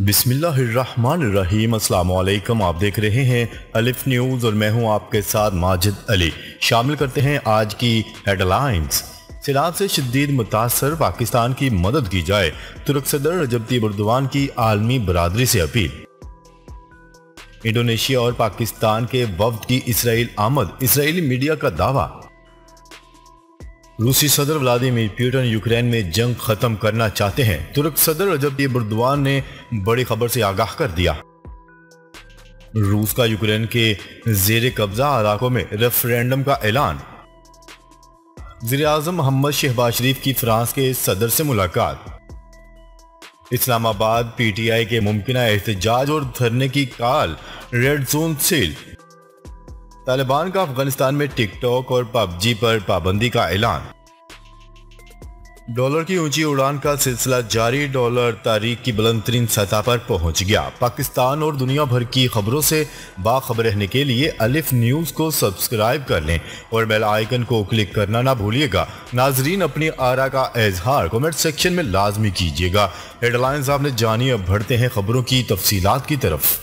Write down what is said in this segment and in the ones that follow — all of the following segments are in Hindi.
बिस्मिल्लाहिर्रहमानिर्रहीम। अस्सलाम वालेकुम। आप देख रहे हैं अलिफ न्यूज़ और मैं हूं आपके साथ माजिद अली। शामिल करते हैं आज की हेडलाइंस। सैलाब से शदीद मुतासर पाकिस्तान की मदद की जाए, तुर्क सदर रजब तैयब एर्दोगान की आलमी बरादरी से अपील। इंडोनेशिया और पाकिस्तान के वफ्द की इसराइल आमद, इसराइली मीडिया का दावा। रूसी सदर व्लादिमीर पुतिन यूक्रेन में जंग खत्म करना चाहते हैं, तुर्क सदर रजब तैयब एर्दोगान ने बड़ी खबर से आगाह कर दिया। रूस का यूक्रेन के जेर कब्जा इलाकों में रेफरेंडम का ऐलान। वज़ीर-ए-आज़म मोहम्मद शहबाज शरीफ की फ्रांस के सदर से मुलाकात। इस्लामाबाद PTI के मुमकिना एहतजाज और धरने की काल, रेड जोन सील। तालिबान का अफगानिस्तान में टिकटॉक और PUBG पर पाबंदी का ऐलान। डॉलर की ऊंची उड़ान का सिलसिला जारी, डॉलर तारीख की बुलंद तरीन सतह पर पहुंच गया। पाकिस्तान और दुनिया भर की खबरों से बाखबर रहने के लिए अलिफ न्यूज़ को सब्सक्राइब कर लें और बेल आइकन को क्लिक करना ना भूलिएगा। नाजरीन, अपनी आरा का इजहार कमेंट सेक्शन में लाजमी कीजिएगा। हेडलाइंस आपने जानी, अब बढ़ते हैं खबरों की तफसीलात की तरफ।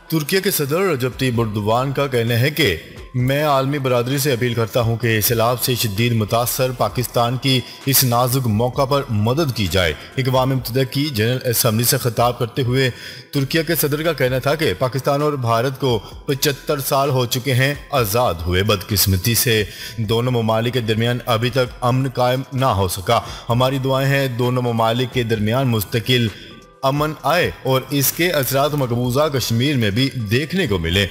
तुर्की के सदर रजब तैयब एर्दोगान का कहना है कि मैं आलमी बरादरी से अपील करता हूं कि सैलाब से शदीद मुतासर पाकिस्तान की इस नाजुक मौका पर मदद की जाए। अक़वाम मुत्तहिदा की जनरल असम्बली से खिताब करते हुए तुर्की के सदर का कहना था कि पाकिस्तान और भारत को 75 साल हो चुके हैं आज़ाद हुए। बदकिस्मती से दोनों ममालिक के दरमियान अभी तक अमन कायम ना हो सका। हमारी दुआएं हैं दोनों ममालिक के दरमियान मुस्तकिल अमन आए और इसके असरात मकबूजा कश्मीर में भी देखने को मिले।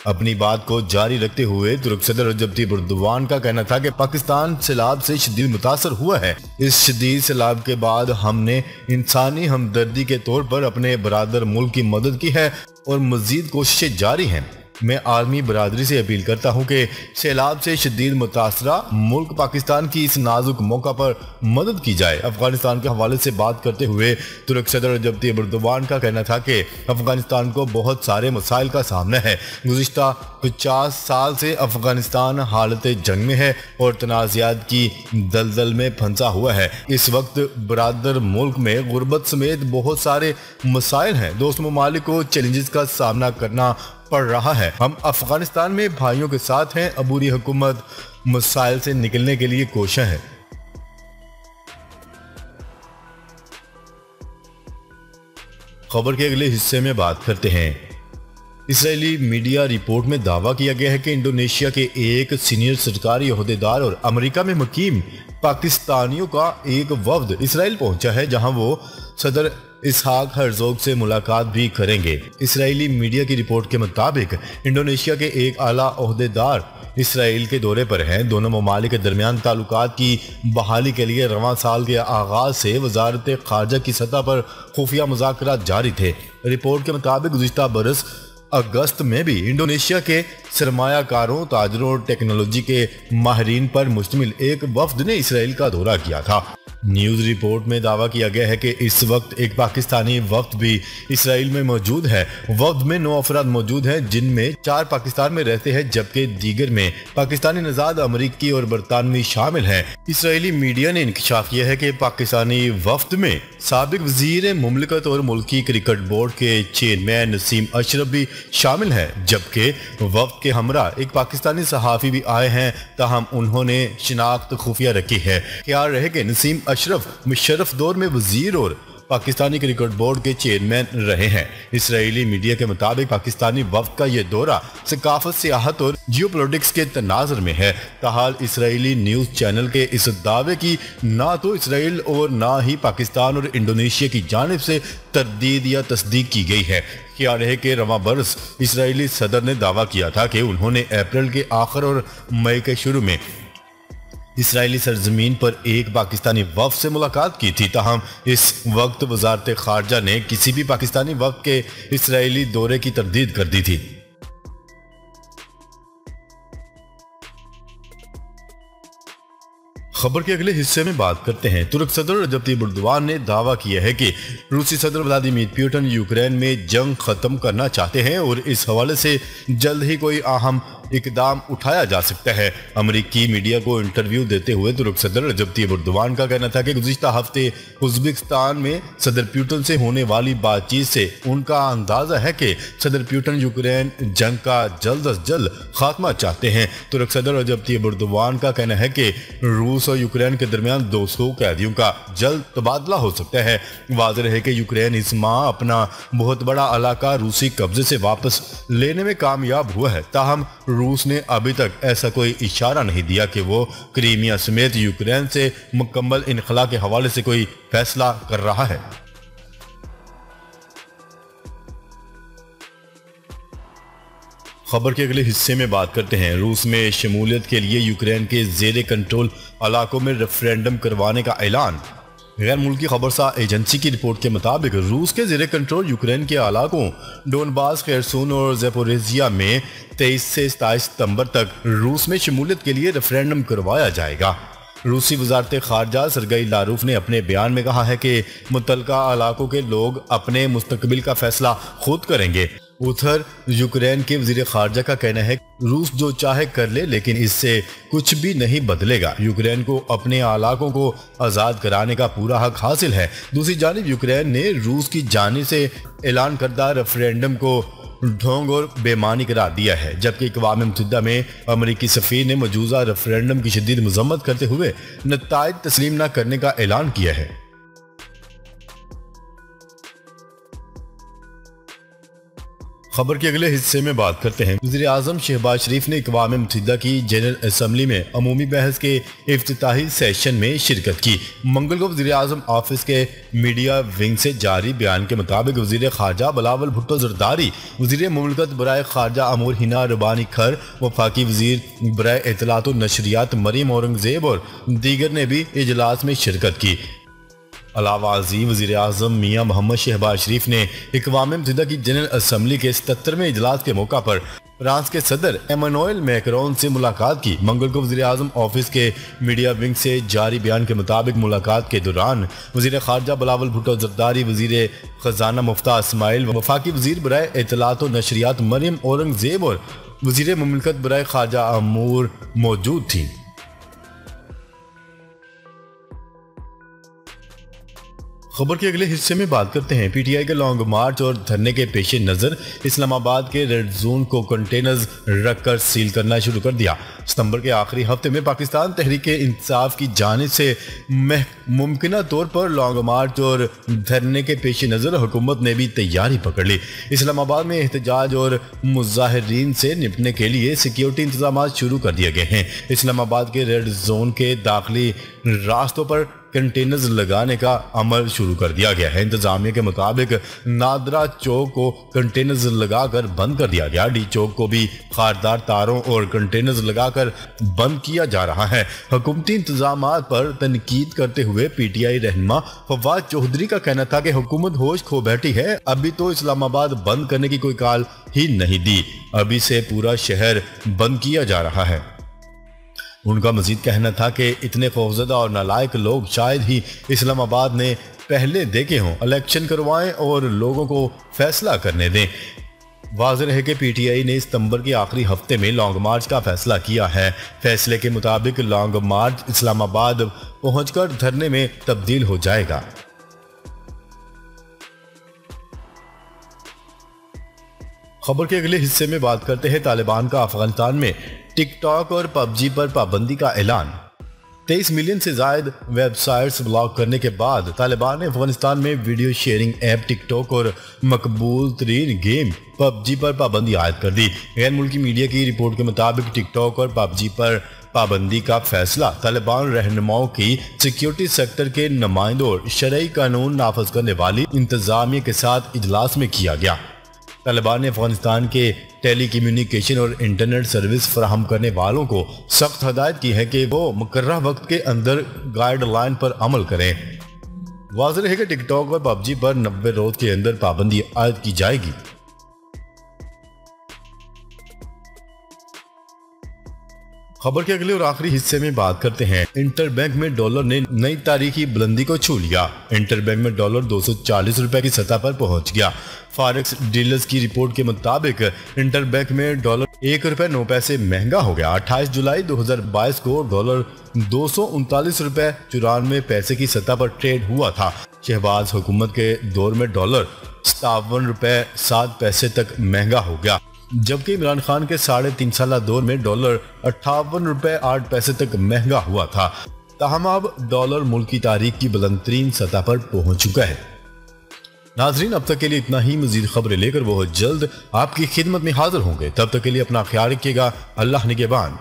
अपनी बात को जारी रखते हुए तुर्क सदर रजब तैयब एर्दोगान का कहना था कि पाकिस्तान सैलाब से शदीद मुतासर हुआ है। इस शदीद सैलाब के बाद हमने इंसानी हमदर्दी के तौर पर अपने बरादर मुल्क की मदद की है और मजीद कोशिशें जारी हैं। मैं आलमी बरादरी से अपील करता हूं कि सैलाब से शदीद मुतासरा मुल्क पाकिस्तान की इस नाजुक मौका पर मदद की जाए। अफगानिस्तान के हवाले से बात करते हुए तुर्क सदर रजब तैयब एर्दोगान का कहना था कि अफगानिस्तान को बहुत सारे मसाइल का सामना है। गुज़िश्ता 50 साल से अफगानिस्तान हालत जंग में है और तनाज़ात की दलदल में फंसा हुआ है। इस वक्त बरादर मुल्क में गुर्बत समेत बहुत सारे मसाइल हैं। दोस्त ममालिक को चैलेंजेस का सामना करना पड़ रहा है। हम अफगानिस्तान में भाइयों के साथ हैं। अबूरी हुकूमत मसाइल से निकलने के लिए कोशिश है। खबर के अगले हिस्से में बात करते हैं। इसराइली मीडिया रिपोर्ट में दावा किया गया है कि इंडोनेशिया के एक सीनियर सरकारी ओहदेदार और अमेरिका में मुकीम पाकिस्तानियों का एक वफ्द इसराइल पहुंचा है, जहां वो सदर इसहाक हर्जोग से मुलाकात भी करेंगे। इसराइली मीडिया की रिपोर्ट के मुताबिक इंडोनेशिया के एक आला ओहदेदार इसराइल के दौरे पर हैं। दोनों ममालिक के दरमियान ताल्लुकात की बहाली के लिए रवां साल के आगाज से वजारत खारजा की सतह पर खुफिया मुज़ाकरात जारी थे। रिपोर्ट के मुताबिक गुज़िश्ता बरस अगस्त में भी इंडोनेशिया के सरमायाकारों, ताजरों और टेक्नोलॉजी के माहिरीन पर मुश्तमिल एक वफ्द ने इसराइल का दौरा किया था। न्यूज़ रिपोर्ट में दावा किया गया है कि इस वक्त एक पाकिस्तानी वफ्द भी इसराइल में मौजूद है। वफ्द में 9 अफराद मौजूद हैं, जिनमें 4 पाकिस्तान में रहते हैं, जबकि दीगर में पाकिस्तानी नज़ाद, अमरीकी और बरतानवी शामिल हैं। इसराइली मीडिया ने इंकशाफ किया है कि पाकिस्तानी वफ्द में साबिक वजीर मुमलिकत और मुल्की क्रिकेट बोर्ड के चेयरमैन नसीम अशरफ भी शामिल हैं, जबकि वफ्द के हमरा एक पाकिस्तानी सहाफ़ी भी आए हैं, ताहम उन्होंने शिनाख्त खुफिया रखी है। ख्याल रहे कि नसीम अशरफ मुशर्रफ दौर में वजीर और पाकिस्तानी क्रिकेट बोर्ड के चेयरमैन रहे हैं। इसराइली मीडिया के मुताबिक पाकिस्तानी वफ्द का ये दौरा सकाफत, सियाहत और जियोपॉलिटिक्स के तनाज़ुर में है। ताहाल इसराइली न्यूज़ चैनल के इस दावे की ना तो इसराइल और ना ही पाकिस्तान और इंडोनेशिया की जानिब से तरदीद या तस्दीक की गई है। क्या रहे कि रवां बरस इसराइली सदर ने दावा किया था कि उन्होंने अप्रैल के आखिर और मई के शुरू में इसराइली सरजमीन पर एक पाकिस्तानी वफ्द से मुलाकात की थी। ताहम इस वक्त वजारत खारजा ने किसी भी पाकिस्तानी वफ्द के इसराइली दौरे की तरदीद कर दी थी। खबर के अगले हिस्से में बात करते हैं। तुर्क सदर रजब तैयब एर्दोगान ने दावा किया है कि रूसी सदर व्लादिमीर पुतिन यूक्रेन में जंग खत्म करना चाहते हैं और इस हवाले से जल्द ही कोई अहम इकदाम उठाया जा सकता है। अमेरिकी मीडिया को इंटरव्यू देते हुए तुर्क सदर रजब तैयब एर्दोगान का कहना था कि गुज़िश्ता हफ्ते उज़्बेकिस्तान में सदर पुतिन से होने वाली बातचीत से उनका अंदाजा है कि सदर पुतिन यूक्रेन जंग का जल्द अज जल्द खात्मा चाहते हैं। तुर्क सदर रजब तैयब एर्दोगान का कहना है कि रूस और यूक्रेन के दरमियान 200 कैदियों का जल्द तबादला हो सकता है। वाज़ेह है कि यूक्रेन इस माह अपना बहुत बड़ा इलाका रूसी कब्जे से वापस लेने में कामयाब हुआ है, ताहम रूस ने अभी तक ऐसा कोई इशारा नहीं दिया कि वो क्रीमिया समेत यूक्रेन से मुकम्मल इनखला के हवाले से कोई फैसला कर रहा है। खबर के अगले हिस्से में बात करते हैं। रूस में शमूलियत के लिए यूक्रेन के ज़ेरे कंट्रोल इलाकों में रेफरेंडम करवाने का ऐलान। गैर मुल्की खबरसा एजेंसी की रिपोर्ट के मुताबिक रूस के ज़ेरे कंट्रोल यूक्रेन के इलाकों डोनबास, खेरसून और ज़ेपोरिजिया में 23 से 27 सितंबर तक रूस में शमूलियत के लिए रेफरेंडम करवाया जाएगा। रूसी वजारत खारजा सरगई लारूफ ने अपने बयान में कहा है कि मुतलका इलाकों के लोग अपने मुस्तकबिल का फैसला खुद करेंगे। उधर यूक्रेन के वजीर खारजा का कहना है रूस जो चाहे कर ले, लेकिन इससे कुछ भी नहीं बदलेगा। यूक्रेन को अपने इलाकों को आज़ाद कराने का पूरा हक हासिल है। दूसरी जानिब यूक्रेन ने रूस की जानिब से ऐलान करदा रेफरेंडम को ढोंग और बेमानी करार दिया है, जबकि अक़वाम मुत्तहिदा में अमरीकी सफ़ीर ने मौजूदा रेफरेंडम की शदीद मज़म्मत करते हुए नताइज तस्लीम न करने का ऐलान किया है। खबर के अगले हिस्से में बात करते हैं। वज़ीर आज़म शहबाज शरीफ ने अक़वाम मुत्तहिदा की जनरल असम्बली में अमूमी बहस के इफ्तिताही सेशन में शिरकत की। मंगल को वज़ीर आज़म ऑफिस के मीडिया विंग से जारी बयान के मुताबिक वज़ीर खारजा बिलावल भुट्टो ज़रदारी, वज़ीर मुमलकत बराए खारजा अमूर हिना रबानी खर, वफाकी वज़ीर बराए इत्तलात व नशरियात मरीम औरंगज़ेब और दीगर ने भी इजलास में शिरकत की। अलावा अज़ीम वज़ीर आज़म मियाँ मोहम्मद शहबाज शरीफ ने अक़वाम मुत्तहिदा की जनरल असम्बली के 77वें इजलास के मौका पर फ्रांस के सदर एमानुएल मैक्रोन से मुलाकात की। मंगल को वज़ीर आज़म ऑफिस के मीडिया विंग से जारी बयान के मुताबिक मुलाकात के दौरान वज़ीर खारजा बिलावल भुट्टो ज़रदारी, वज़ीर ख़जाना मुफ्ता इस्माइल, वफाकी वज़ीर बराए इत्तलात व नशरियात मरीम औरंगज़ेब और वज़ीर मुमलकत बराए खारजा अमूर मौजूद थी। खबर के अगले हिस्से में बात करते हैं। पीटीआई के लॉन्ग मार्च और धरने के पेश नज़र इस्लामाबाद के रेड जोन को कंटेनर्स रखकर सील करना शुरू कर दिया। सितंबर के आखिरी हफ्ते में पाकिस्तान तहरीक इंसाफ की जानिब से मुमकिना तौर पर लॉन्ग मार्च और धरने के पेश नज़र हुकूमत ने भी तैयारी पकड़ ली। इस्लामाबाद में एहतजाज और मुजाहिरीन से निपटने के लिए सिक्योरिटी इंतजाम शुरू कर दिए गए हैं। इस्लामाबाद के रेड जोन के दाखिली रास्तों पर कंटेनर्स लगाने का अमल शुरू कर दिया गया है। इंतजामिया के मुताबिक नादरा चौक को कंटेनर्स लगाकर बंद कर दिया गया। डी चौक को भी खारदार तारों और कंटेनर्स लगाकर बंद किया जा रहा है। हुकूमती इंतजाम पर तनकीद करते हुए पीटीआई रहनुमा फवाद चौधरी का कहना था कि हुकूमत होश खो बैठी है, अभी तो इस्लामाबाद बंद करने की कोई कॉल ही नहीं दी, अभी से पूरा शहर बंद किया जा रहा है। उनका मजीद कहना था कि इतने खौफजदा और नालायक लोग शायद ही इस्लामाबाद ने पहले देखे हों। इलेक्शन करवाएं और लोगों को फैसला करने दें। वाज़ेह है कि पीटीआई ने सितंबर के आखिरी हफ्ते में लॉन्ग मार्च का फैसला किया है। फैसले के मुताबिक लॉन्ग मार्च इस्लामाबाद पहुंचकर धरने में तब्दील हो जाएगा। खबर के अगले हिस्से में बात करते हैं। तालिबान का अफगानिस्तान में टिकटॉक और पबजी पर पाबंदी का ऐलान। 23 मिलियन से ज्यादा वेबसाइट्स ब्लॉक करने के बाद तालिबान ने अफगानिस्तान में वीडियो शेयरिंग ऐप टिकटॉक और मकबूल तरीन गेम पबजी पर पाबंदी आयद कर दी। गैर मुल्की मीडिया की रिपोर्ट के मुताबिक टिकटॉक और पबजी पर पाबंदी का फैसला तालिबान रहनुमाओं की सिक्योरिटी सेक्टर के नुमाइंदों और शरई कानून नाफज करने वाली इंतजामिया के साथ इजलास में किया गया। तालिबान ने अफगानिस्तान के टेली कम्युनिकेशन और इंटरनेट सर्विस फराहम करने वालों को सख्त हदायत की है कि वो मुकर्रह वक्त के अंदर गाइडलाइन पर अमल करें। वाज़ेह है कि टिकटॉक और पबजी पर 90 रोज के अंदर पाबंदी आयद की जाएगी। खबर के अगले और आखिरी हिस्से में बात करते हैं। इंटरबैंक में डॉलर ने नई तारीखी बुलंदी को छू लिया। इंटरबैंक में डॉलर 240 रुपए की सतह पर पहुंच गया। फॉरेक्स डीलर्स की रिपोर्ट के मुताबिक इंटरबैंक में डॉलर ₹1.09 महंगा हो गया। 28 जुलाई 2022 को डॉलर 239.94 पैसे की सतह पर ट्रेड हुआ था। शहबाज हुकूमत के दौर में डॉलर ₹57.07 तक महंगा हो गया, जबकि इमरान खान के 3.5 साल दौर में डॉलर ₹58.08 तक महंगा हुआ था। ताहम अब डॉलर मुल्क की तारीख की बुलंदतरीन सतह पर पहुंच चुका है। नाजरीन, अब तक के लिए इतना ही। मजीद खबरें लेकर बहुत जल्द आपकी खिदमत में हाजिर होंगे। तब तक के लिए अपना ख्याल रखिएगा। अल्लाह निगहबान।